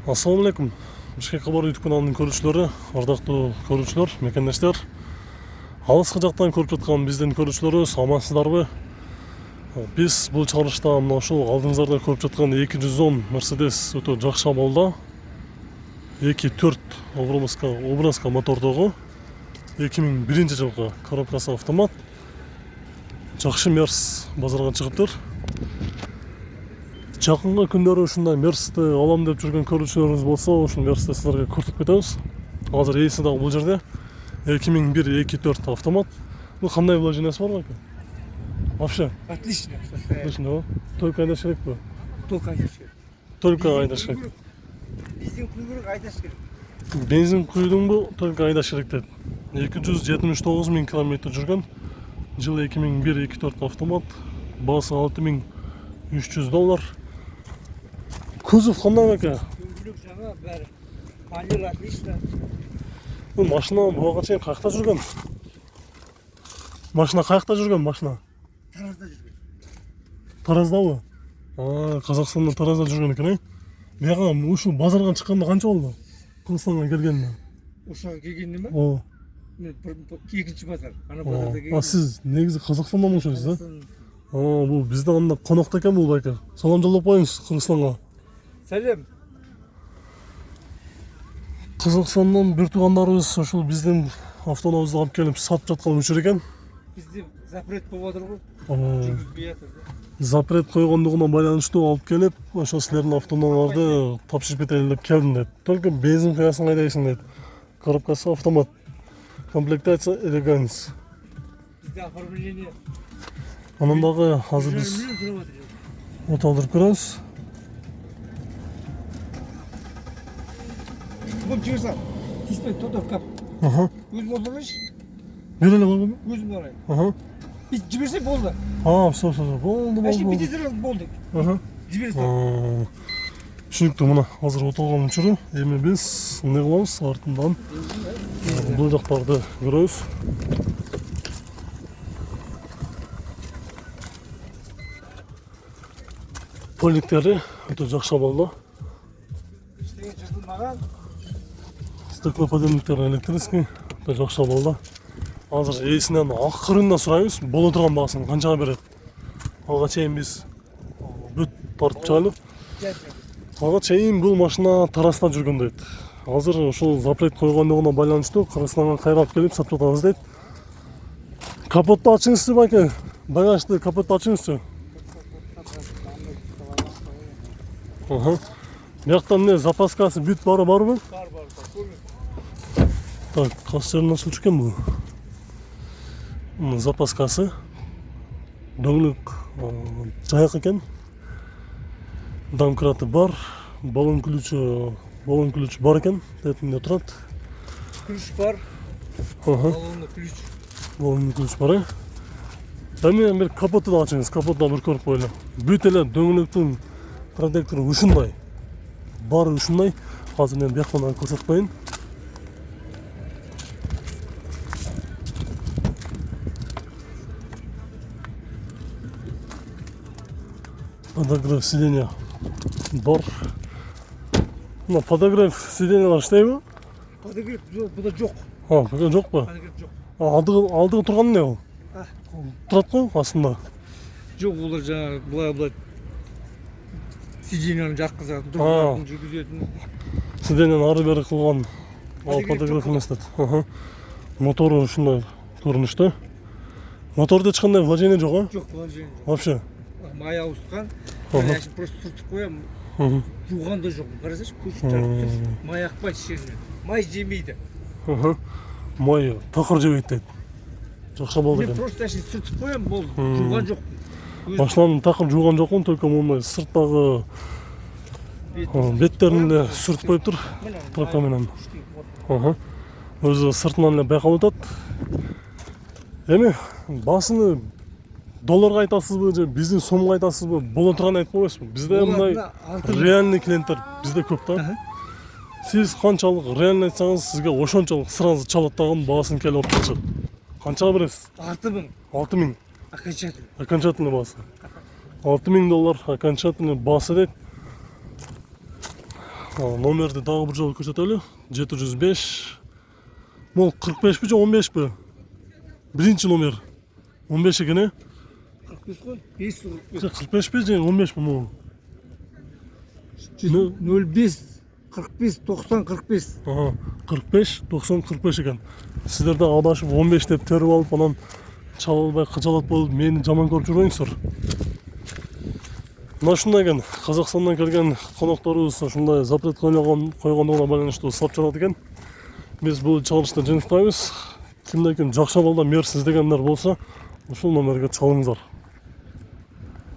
Ассаламу алейкум. Бишкек кабар YouTube каналынын көрүүчүлөрү, ардактуу көрүүчүлөр, мекендештер. Алыскы жактан көрүп жаткан биздин көрүүчүлөрүбүз амансыздарбы? Биз бул чыгарылышта мына ушул алдыңыздарда көрүп жаткан 210 Mercedes өтө жакшы абалда. 2.4 образка мотордогу 2001 жылкы коробкасы автомат. Жакшы мерс базарга чыгыптыр. Жакынкы күндөрү ушундай мерсти алам деп жүргөн көрүүчүлөрүңүз болсо, ушул мерсти силерге көрсөтүп кетебиз. Азыр ээси дагы бул жерде 2001 2.4 автомат. Бул кандай вложениясы бар экен? Вообще? Отлично. Отлично. Только айдаш керекпи? Только айдаш керек. Только айдаш керек. Бензин құйып айдаш керек. Бензин құйдыңбы? Только айдаш керек дейт. 279 000 километр жүргөн. Жыл 2001 2.4 автомат. Баасы $6300. Кузов кандай экен? Көңілік жаңа бәрі. Панель отлично. Бул машина буга чейин каякта жүргөн? Машина каякта жүргөн машина? Таразда жүрген. Тараздабы? Казакстанда Таразда жүргөн экен, Бияга ушул базарга чыкканда канча болду? Кыргызстанга келгенине? Ошоға келгенде ме? О. Екінші базар. Ана базарда келген. Сиз негизи Казакстандан болчусуз, бул бизде анда конокто экен бул байке. Салам жолдоп коюңуз Кыргызстанга. Сәлем. Казакстандан бир туугандарыбыз ушул биздин автоунабызды алып келип сатып жаткан учур экен. Бізде запрет болып жатыр ғой. Жүргізбей жатыр. Запрет койгондугуна байланыштуу алып келип, ошо силердин автоунааларды тапшырып кетели деп келдим дейт. Только бензин куясың айдайсың дейт. Коробкасы автомат. Комплектация элеганс. Бізде оформление. Анан дагы азыр биз оталдырып көрөбүз. Бұл жіберсем, тиспей тоқтап кап. Өзім отырайыншы. Бир эле болбойбу? Өзім барайын. Жіберсе болды. Все, болду. Әшке бітесіріңіз болды. Жіберсе. Түшүнүктүү, мына азыр оталган учуру. Эми биз эмне кылабыз? Артынан бул жактарды көрөбүз. Поликтери өтө жакшы абалда. Иштеген жазылмаған. Стеклоподъемниктер электрический, өтө жакшы абалда. Азыр ээсинен акырында сурайбыз, боло турган баасын канчага берет. Ага чейин биз бүт тартып чыгалы. Ага чейин бул машина Таразда жүргөн дейт. Азыр ушул запрет койгондугуна байланыштуу Кыргызстанга кайрап келип сатып атабыз дейт. Капотту ачыңызчы байке. Багажды капотту ачыңызчы. Бияктан эмне запаскасы бүт барбы? Бар. Так, кайсы жерин ачылчу экен бул? Запаскасы. Дөңлүк жайык экен. Домкраты бар. Баллон ключу бар экен. Тетинде турат. Ключ бар. Баллонный ключ. Баллон ключ бар. Эми бир капотту да ачыңыз. Капотту бир көрүп коелу. Бүт эле дөңлүктүн протектору ушундай. Бары ушундай. Азыр мен бияктан көрсөтүп коеюн. Подогрев сиденья бар. Мына подогрев сиденьялар иштейби? Подогрев буда жок. Буга жокпу? Подогрев жок. Алдыгы турган эмне бул? Турат го астында. Жок, улар жаңа былай сиденьяны жаккызат, дурган жүргүзөтүн. Сиденьяны ары бери кылган. Ал подогрев эмес дейт. Мотору ушундай көрүнүштө. Мотордо эч кандай вложение жок, Жок, вложение жок. Вообще. Май ауысқан. Я просто сүртіп қоямын. Жуған да жоқ. Қарасайшы, көшіп жарып тұр. Май ақпайды жерінен. Май жемейді. Май тақыр жебейді дейді. Жақсы болды Мен екен. просто сүртіп қоямын, болды. Жуған жоқ. Машинаның тақыр жуған жоқпын, только мондай сырттағы беттерінде сүртіп қойып тұр. Тракаменен. Өзі сыртынан эле байкалып атат. Эми басыны долларга айтасызбы же биздин сомго айтасызбы? Боло турган айтып койбойсузбу? Бизде мындай реальный клиенттер бизде көп да. Сиз канчалык реальный айтсаңыз, сизге ошончолук сразу чалат дагы баасын келип отурчу. Канчага бересиз? 6000. 6000. Окончательно. Окончательный баасы. $6000 окончательный баасы дейт. Номерді дағы бір жолы көрсетелі. 705. Бұл 45 бі же 15 бі? Бірінші номер. 15 екен, е? 45 қой, 545. 45 бі же 15 бі бұл? 05 45 90 45. 45 90 45 екен. Сіздерді адашып 15 деп теріп алып, анан чала албай қыжалат болып, мені жаман көріп жүрмеңіздер. Мына шундай екен, Қазақстаннан келген қонақтарыбыз шундай запрет қойғандығына байланышты сап жатады екен. Біз бұл чалышты жеңіспейміз. Кімде кім жақша балда мерсіз дегендер болса, ушул номерге чалыңыздар.